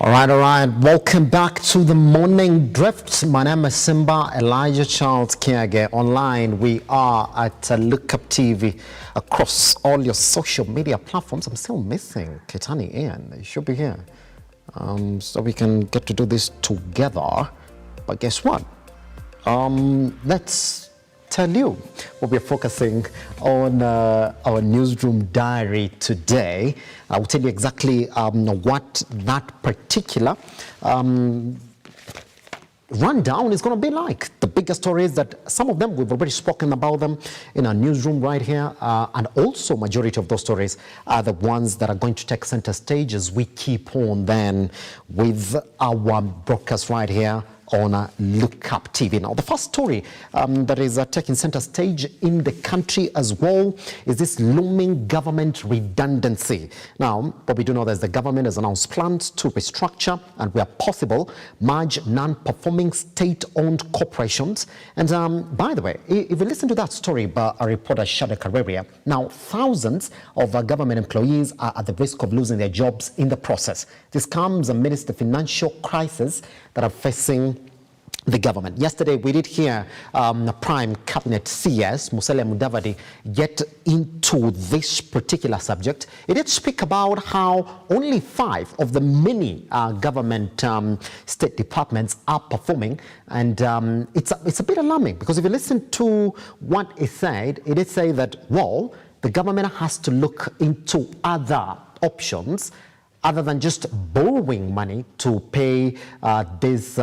All right. Welcome back to the Morning Drift. My name is Simba Kiage. Online, we are at Lookuptv across all your social media platforms. I'm still missing Ketani Ian. He should be here. So we can get to do this together. But guess what? Let's tell you we'll be focusing on our newsroom diary today. I will tell you exactly what that particular rundown is going to be like. The bigger stories that some of them we've already spoken about them in our newsroom right here, and also majority of those stories are the ones that are going to take center stage as we keep on then with our broadcast right here on Lookuptv. Now, the first story that is taking center stage in the country as well is this looming government redundancy. Now, what we do know is the government has announced plans to restructure and, where possible, merge non-performing state-owned corporations. And by the way, if you listen to that story by our reporter Shada Kareria, now thousands of government employees are at the risk of losing their jobs in the process. This comes amidst the financial crisis that are facing the government. Yesterday, we did hear Prime Cabinet CS Musalia Mudavadi get into this particular subject. He did speak about how only 5 of the many government state departments are performing, and it's a bit alarming, because if you listen to what he said, he did say that, well, the government has to look into other options other than just borrowing money to pay these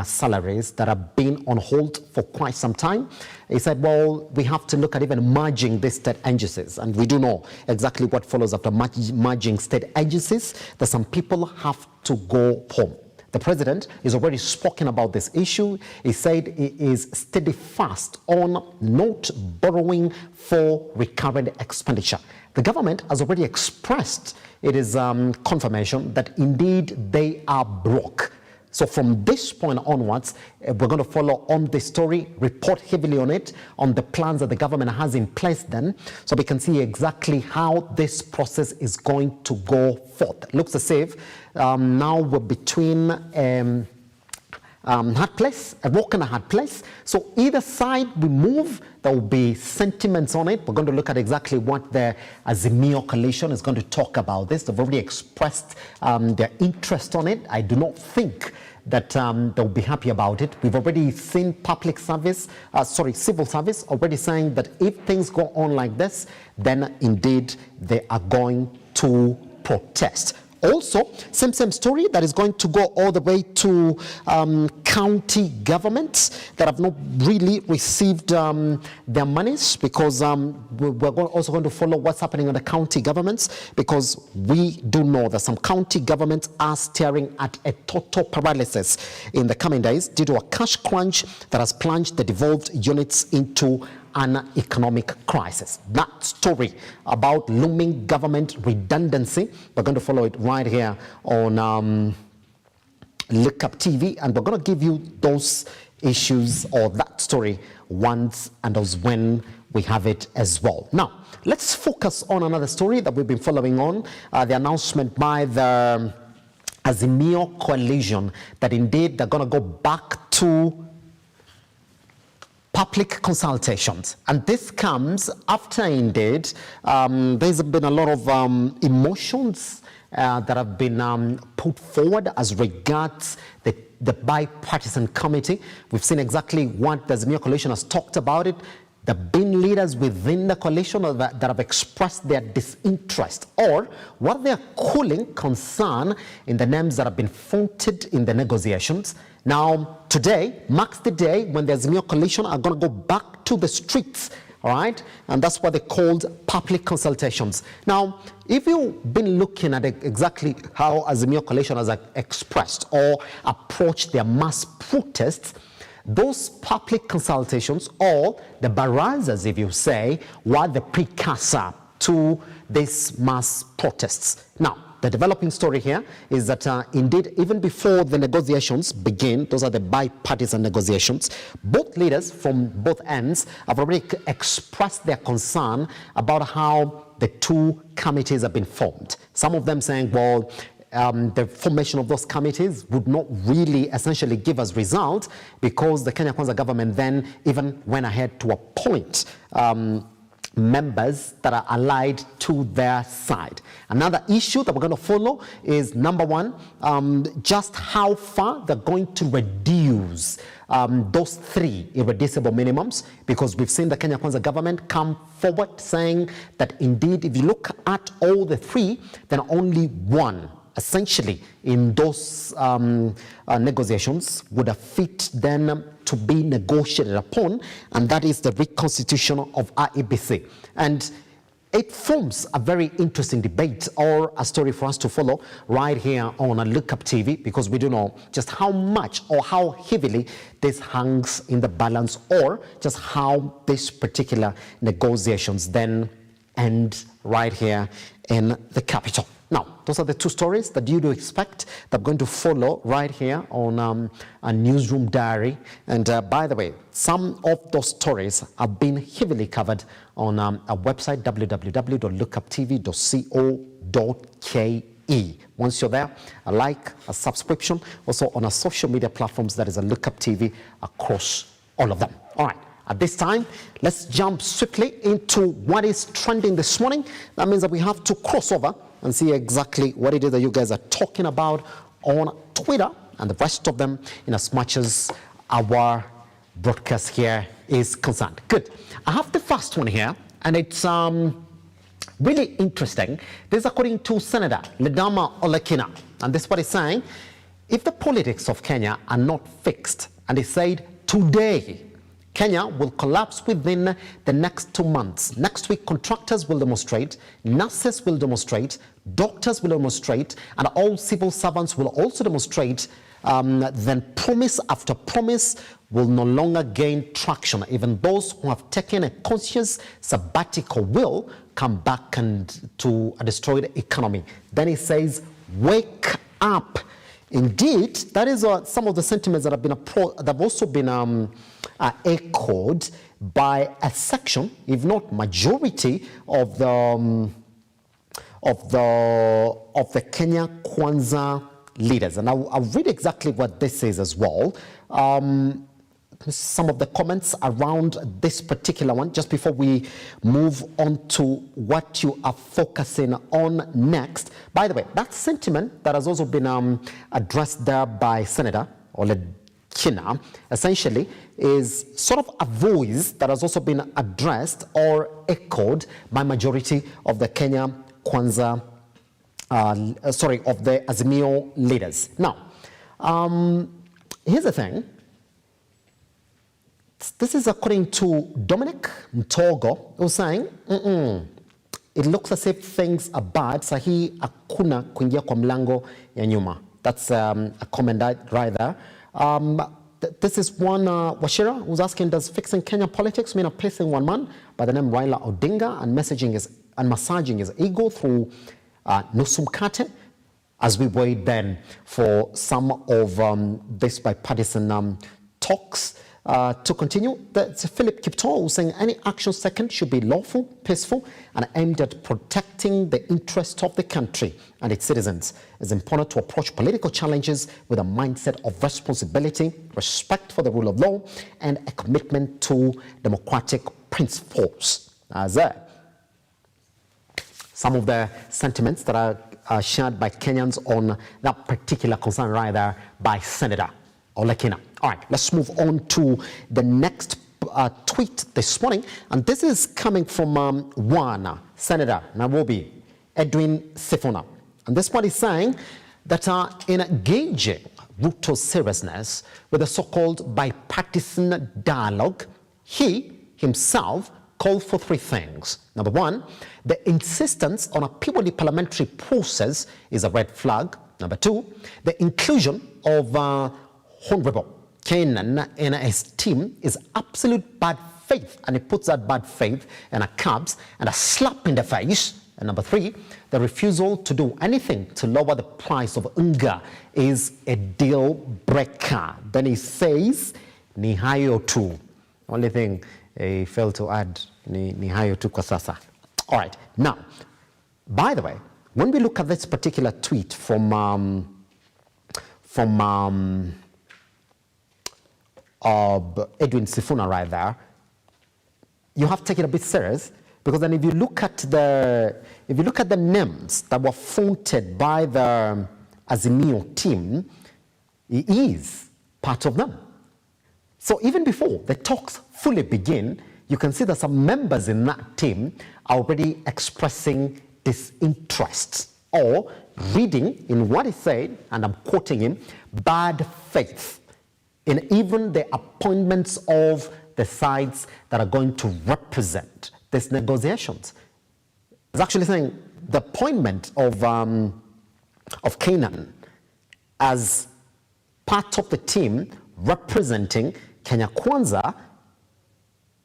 salaries that have been on hold for quite some time. He said, well, we have to look at even merging these state agencies. And we do know exactly what follows after merging state agencies, that some people have to go home. The president has already spoken about this issue. He said he is steadfast on not borrowing for recurrent expenditure. The government has already expressed it is confirmation that indeed they are broke. So from this point onwards, we're going to follow on this story, report heavily on it, on the plans that the government has in place then, so we can see exactly how this process is going to go forth. Looks as if now we're between hard place, a walk and a hard place. So either side we move, there will be sentiments on it. We're going to look at exactly what the Azimio coalition is going to talk about this. They've already expressed their interest on it. I do not think that they'll be happy about it. We've already seen civil service already saying that if things go on like this, then indeed they are going to protest. Also, same story that is going to go all the way to county governments that have not really received their monies, because we're also going to follow what's happening in the county governments, because we do know that some county governments are staring at a total paralysis in the coming days due to a cash crunch that has plunged the devolved units into an economic crisis. That story about looming government redundancy, we're going to follow it right here on Lookuptv, and we're going to give you those issues or that story once and as when we have it as well. Now, let's focus on another story that we've been following on, the announcement by the Azimio coalition that indeed they're going to go back to public consultations. And this comes after indeed there's been a lot of emotions that have been put forward as regards the bipartisan committee. We've seen exactly what the Azimio coalition has talked about it. There have been leaders within the coalition that have expressed their disinterest, or what they are calling concern, in the names that have been fronted in the negotiations. Now, today marks the day when the Azimio coalition are going to go back to the streets, all right? And that's what they called public consultations. Now, if you've been looking at exactly how Azimio coalition has expressed or approached their mass protests, those public consultations, or the barazas, if you say, were the precursor to these mass protests. Now, the developing story here is that indeed, even before the negotiations begin, those are the bipartisan negotiations, both leaders from both ends have already expressed their concern about how the two committees have been formed. Some of them saying, well, the formation of those committees would not really essentially give us result, because the Kenya Kwanza government then even went ahead to appoint members that are allied to their side. Another issue that we're going to follow is, number one, just how far they're going to reduce those 3 irreducible minimums, because we've seen the Kenya Kwanza government come forward saying that indeed, if you look at all the 3, then only 1 essentially in those negotiations would have fit then to be negotiated upon, and that is the reconstitution of IEBC. And it forms a very interesting debate, or a story for us to follow right here on Lookuptv, because we don't know just how much or how heavily this hangs in the balance, or just how this particular negotiations then end right here in the capital. Now, those are the 2 stories that you do expect that I'm going to follow right here on a Newsroom Diary. And by the way, some of those stories have been heavily covered on our website, www.lookuptv.co.ke. Once you're there, a like, a subscription, also on our social media platforms, that is a Lookuptv across all of them. All right. At this time, let's jump swiftly into what is trending this morning. That means that we have to cross over and see exactly what it is that you guys are talking about on Twitter and the rest of them, in as much as our broadcast here is concerned. Good. I have the first one here, and it's really interesting. This is according to Senator Ledama Olekina, and this is what he's saying. If the politics of Kenya are not fixed, and he said today, Kenya will collapse within the next 2 months. Next week, contractors will demonstrate, nurses will demonstrate, doctors will demonstrate, and all civil servants will also demonstrate. Then promise after promise will no longer gain traction. Even those who have taken a conscious sabbatical will come back to a destroyed economy. Then he says, wake up. Indeed, that is some of the sentiments that have been that have also been echoed by a section, if not majority, of the Kenya Kwanza leaders. And I'll read exactly what this is as well. Some of the comments around this particular one, just before we move on to what you are focusing on next. By the way, that sentiment that has also been addressed there by Senator Olekina essentially is sort of a voice that has also been addressed or echoed by majority of the Kenya Kwanza, of the Azimio leaders. Now, here's the thing. This is according to Dominic Ntogo, who's saying, it looks as if things are bad, sahi hakuna kuingia kwa mlango ya nyuma. That's a comment right there. This is one Washira who's asking, does fixing Kenya politics mean replacing one man by the name Raila Odinga and massaging his ego through nusu mkate? As we wait then for some of this bipartisan talks to continue. That's Philip Kiptoo saying any action taken should be lawful, peaceful, and aimed at protecting the interest of the country and its citizens. It's important to approach political challenges with a mindset of responsibility, respect for the rule of law, and a commitment to democratic principles. As some of the sentiments that are shared by Kenyans on that particular concern right there by Senator Olekina. All right, let's move on to the next tweet this morning. And this is coming from one Senator Nairobi, Edwin Sifuna. And this one is saying that in engaging Ruto's seriousness with the so-called bipartisan dialogue, he himself called for 3 things. Number 1, the insistence on a purely parliamentary process is a red flag. Number 2, the inclusion of Honorable Kenan in his team is absolute bad faith, and he puts that bad faith in a cabs and a slap in the face. And number 3, the refusal to do anything to lower the price of unga is a deal breaker. Then he says, ni hayo tu. Only thing he failed to add, ni hayo tu kwa sasa. All right. Now, by the way, when we look at this particular tweet from Edwin Sifuna right there, you have to take it a bit serious, because then if you look at the names that were fronted by the Azimio team, he is part of them. So even before the talks fully begin, you can see that some members in that team are already expressing disinterest or reading in what he said, and I'm quoting him, bad faith in even the appointments of the sides that are going to represent these negotiations. It's actually saying the appointment of Canaan as part of the team representing Kenya Kwanza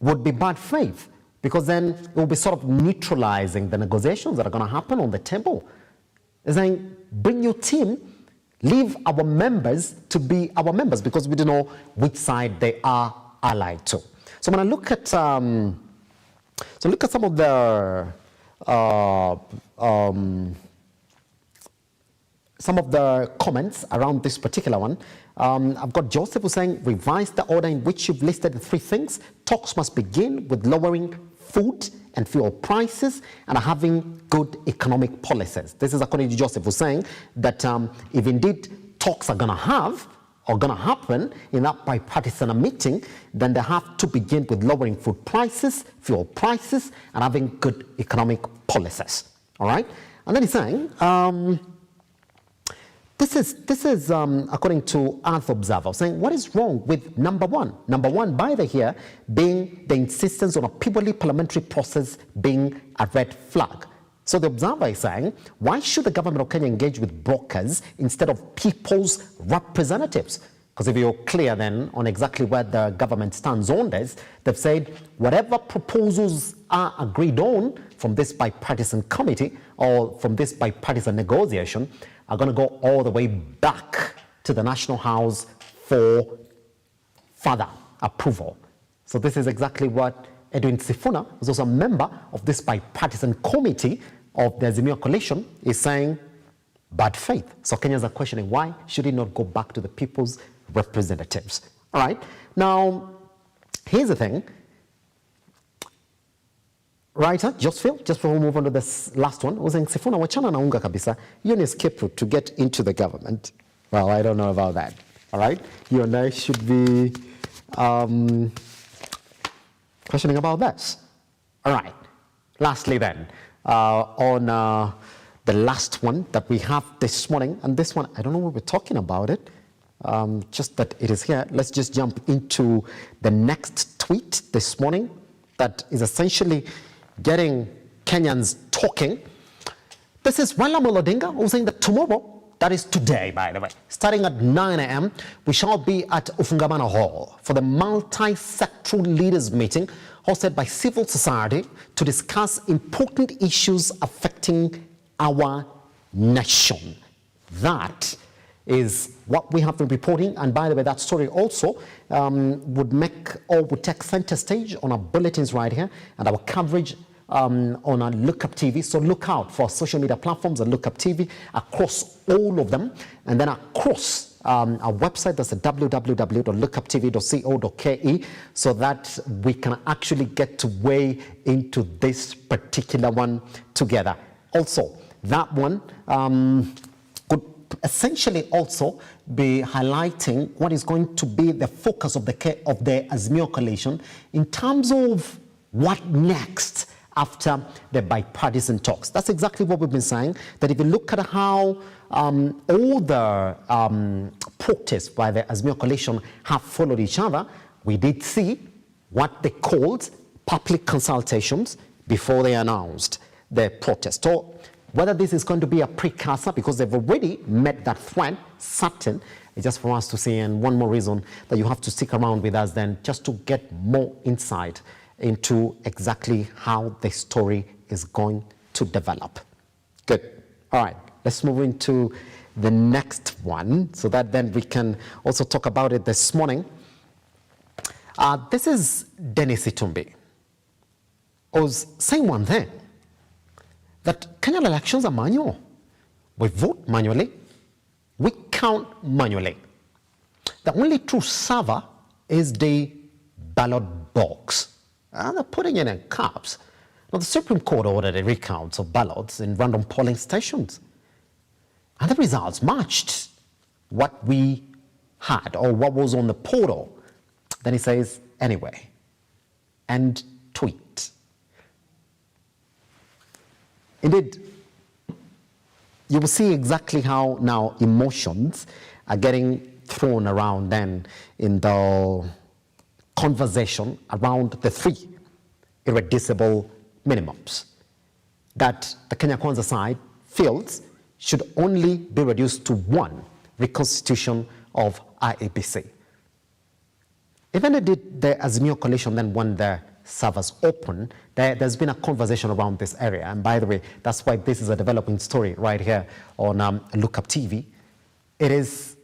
would be bad faith, because then it will be sort of neutralizing the negotiations that are going to happen on the table. It's saying, bring your team, leave our members to be our members, because we don't know which side they are allied to. So when I look at some of the comments around this particular one. I've got Joseph who's saying, revise the order in which you've listed the three things. Talks must begin with lowering food and fuel prices and having good economic policies. This is according to Joseph, who's saying that if indeed talks are going to happen in that bipartisan meeting, then they have to begin with lowering food prices, fuel prices, and having good economic policies. All right? And then he's saying, this is according to Earth Observer, saying, what is wrong with number one? Number one, by the here, being the insistence on a purely parliamentary process being a red flag. So the Observer is saying, why should the government of Kenya engage with brokers instead of people's representatives? Because if you're clear then on exactly where the government stands on this, they've said whatever proposals are agreed on from this bipartisan committee or from this bipartisan negotiation are going to go all the way back to the National House for further approval. So this is exactly what Edwin Sifuna, who's also a member of this bipartisan committee of the Azimio coalition, is saying bad faith. So Kenyans are questioning, why should it not go back to the people's representatives? All right. Now, here's the thing. Writer, just before we move on to this last one, was saying, Sifuna, wachana na unga kabisa. You need escape route to get into the government. Well, I don't know about that. All right. You and I should be questioning about this. All right. Lastly then, on the last one that we have this morning, and this one, I don't know what we're talking about it, just that it is here. Let's just jump into the next tweet this morning that is essentially getting Kenyans talking. This is Raila Odinga, who's saying that tomorrow, that is today, by the way, starting at 9 a.m., we shall be at Ufungamana Hall for the multi-sectoral leaders meeting hosted by civil society to discuss important issues affecting our nation. That is what we have been reporting, and by the way, that story also would take center stage on our bulletins right here and our coverage on our Lookuptv. So look out for social media platforms and Lookuptv across all of them, and then across our website, that's www.lookuptv.co.ke, so that we can actually get to weigh into this particular one together. Also, that one could essentially also be highlighting what is going to be the focus of the Azimio coalition in terms of what next after the bipartisan talks. That's exactly what we've been saying, that if you look at how all the protests by the Azimio coalition have followed each other, we did see what they called public consultations before they announced the protest. So whether this is going to be a precursor, because they've already met that threat, certain, it's just for us to see, and one more reason that you have to stick around with us then, just to get more insight into exactly how the story is going to develop. Good. All right, let's move into the next one so that then we can also talk about it this morning. This is Dennis Itumbi, who's saying one thing, that Kenyan elections are manual. We vote manually, we count manually. The only true server is the ballot box. And they're putting it in caps. Now, the Supreme Court ordered a recount of ballots in random polling stations. And the results matched what we had or what was on the portal. Then he says, anyway, and tweet. Indeed, you will see exactly how now emotions are getting thrown around then in the conversation around the 3 irreducible minimums that the Kenya Kwanza side feels should only be reduced to 1 reconstitution of IEBC. Even the Azimio coalition then when the servers open, there's been a conversation around this area. And by the way, that's why this is a developing story right here on Lookuptv. It is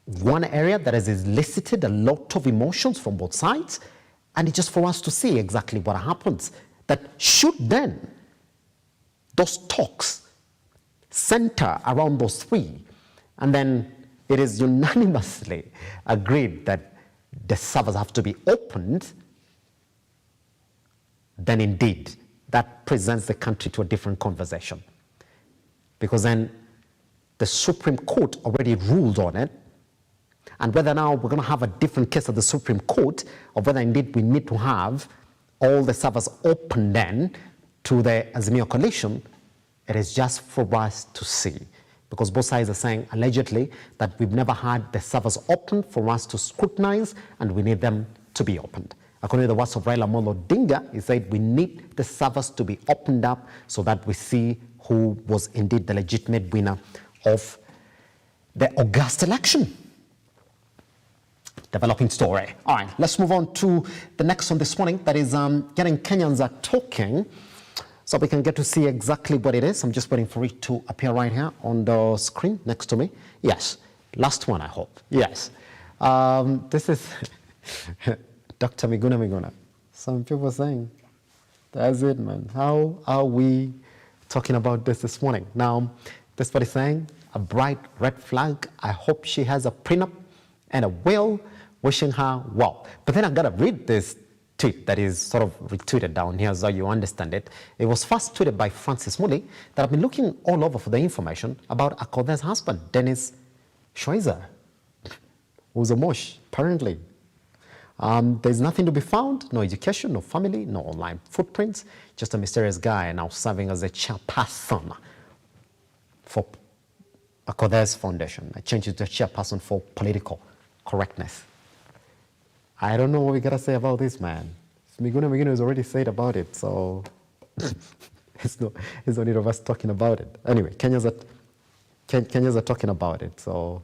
one area that has elicited a lot of emotions from both sides, and it's just for us to see exactly what happens. That should then those talks center around those 3, and then it is unanimously agreed that the servers have to be opened, then indeed that presents the country to a different conversation. Because then the Supreme Court already ruled on it, and whether now we're going to have a different case at the Supreme Court, or whether indeed we need to have all the servers open then to the Azimio coalition, it is just for us to see. Because both sides are saying allegedly that we've never had the servers open for us to scrutinize, and we need them to be opened. According to the words of Raila Amolo Odinga, he said we need the servers to be opened up so that we see who was indeed the legitimate winner of the August election. Developing story. All right, let's move on to the next one this morning. That is getting Kenyans are talking, so we can get to see exactly what it is. I'm just waiting for it to appear right here on the screen next to me. Yes, last one, I hope. Yes, this is Dr. Miguna. Some people are saying, that's it, man. How are we talking about this morning? Now, this is what he's saying, a bright red flag. I hope she has a prenup and a will. Wishing her well. But then I gotta read this tweet that is sort of retweeted down here so you understand it. It was first tweeted by Francis Muli that I've been looking all over for the information about Akothe's husband, Dennis Schweizer, who's a mosh, apparently. There's nothing to be found, no education, no family, no online footprints, just a mysterious guy now serving as a chairperson for Akothe's foundation. I changed it to a chairperson for political correctness. I don't know what we gotta say about this, man. Miguna has already said about it, so it's no need of us talking about it. Anyway, Kenyans are talking about it, so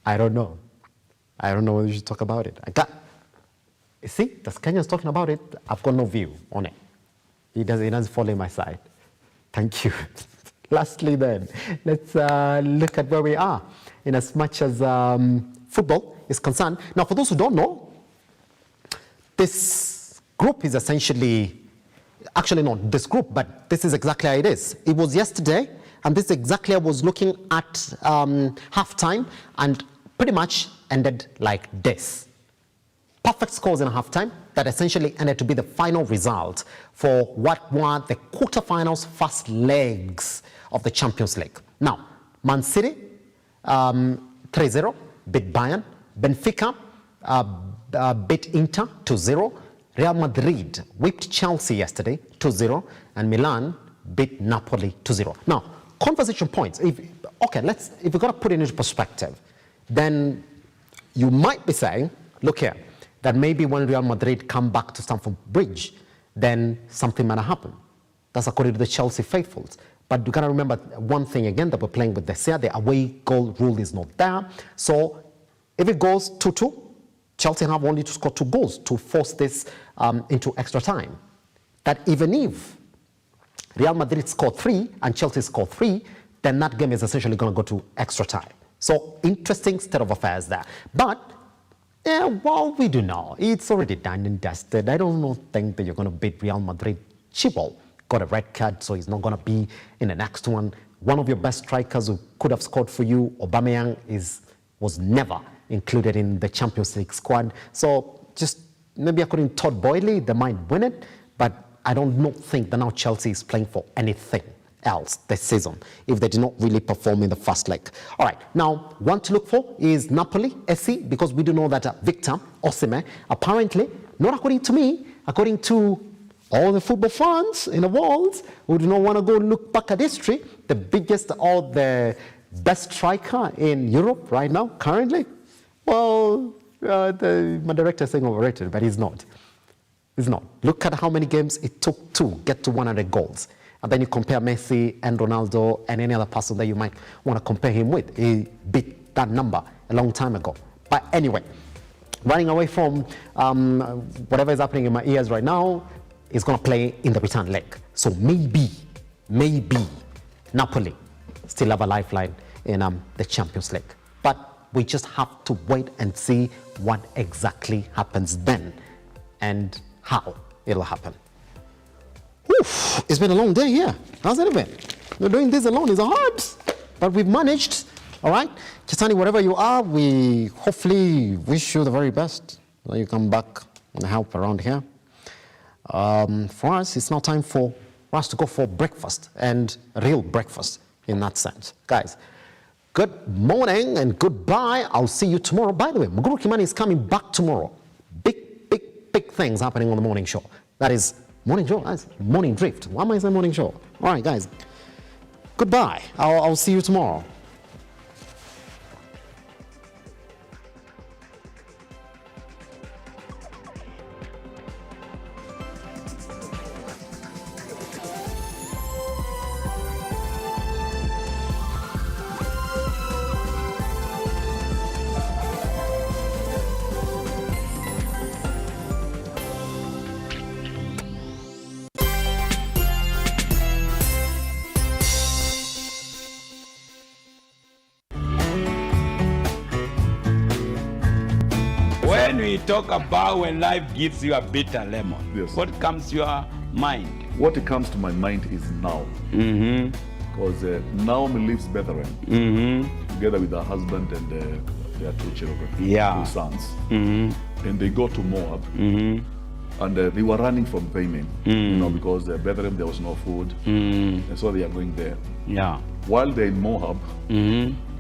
I don't know. I don't know whether we should talk about it. You see, that's Kenyans talking about it. I've got no view on it. He doesn't fall in my side. Thank you. Lastly, then, let's look at where we are in as much as football is concerned. Now, for those who don't know, this group is essentially, actually not this group, but this is exactly how it is. It was yesterday, and this is exactly I was looking at halftime, and pretty much ended like this. Perfect scores in halftime that essentially ended to be the final result for what were the quarterfinals first legs of the Champions League. Now, Man City 3-0 beat Bayern, Benfica beat Inter 2-0, Real Madrid whipped Chelsea yesterday 2-0, and Milan beat Napoli 2-0. Now, conversation points. If we got to put it into perspective, then you might be saying, look here, that maybe when Real Madrid come back to Stamford Bridge, then something might happen. That's according to the Chelsea faithfuls. But you got to remember one thing again, that we're playing with this year. The away goal rule is not there. So if it goes 2-2, Chelsea have only to score 2 goals to force this into extra time. That even if Real Madrid score 3 and Chelsea score 3, then that game is essentially going to go to extra time. So interesting state of affairs there. But yeah, well, we do know it's already done and dusted. I don't think that you're going to beat Real Madrid cheap. got a red card, so he's not going to be in the next one. One of your best strikers who could have scored for you, Aubameyang, was never included in the Champions League squad. So just maybe according to Todd Boehly, they might win it, but I don't think that now Chelsea is playing for anything else this season if they did not really perform in the first leg. All right, now one to look for is Napoli SC, because we do know that Victor Osimhen, apparently, not according to me, according to all the football fans in the world who do not want to go look back at history, the biggest or the best striker in Europe right now, currently, well, my director is saying overrated, but he's not. He's not. Look at how many games it took to get to 100 goals. And then you compare Messi and Ronaldo and any other person that you might want to compare him with. He beat that number a long time ago. But anyway, running away from whatever is happening in my ears right now, is going to play in the return leg. So maybe Napoli still have a lifeline in the Champions League. But we just have to wait and see what exactly happens then and how it'll happen. Oof, it's been a long day here. How's it been? We're doing this alone is hard, but we've managed. All right, Chitani, wherever you are, we hopefully wish you the very best when you come back and help around here. For us, it's now time for us to go for breakfast, and a real breakfast in that sense. Guys, good morning and goodbye. I'll see you tomorrow. By the way, Muguru Kimani is coming back tomorrow. Big things happening on the morning show. That is morning show, guys. Morning drift. Why am I saying morning show? All right, guys. Goodbye. I'll see you tomorrow. When we talk about when life gives you a bitter lemon, yes, what comes to your mind? What comes to my mind is now. Because Naomi lives Bethlehem together with her husband and their 2 children, 2 sons. And they go to Moab. And they were running from famine, you know, because Bethlehem there was no food, and so they are going there. While they're in Moab,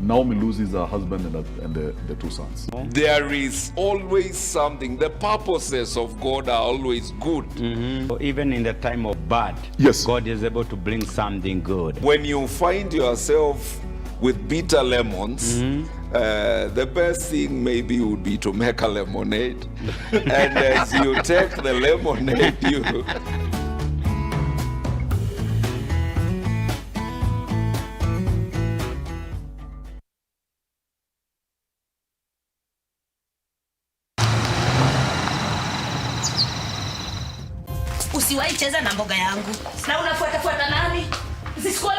Naomi loses her husband and the 2 sons. There is always something. The purposes of God are always good. So even in the time of bad, yes, God is able to bring something good. When you find yourself with bitter lemons, the best thing maybe would be to make a lemonade. And as you take the lemonade, you... Usiwahi cheza na mboga yangu. Na unafuata nani? Sisikuwa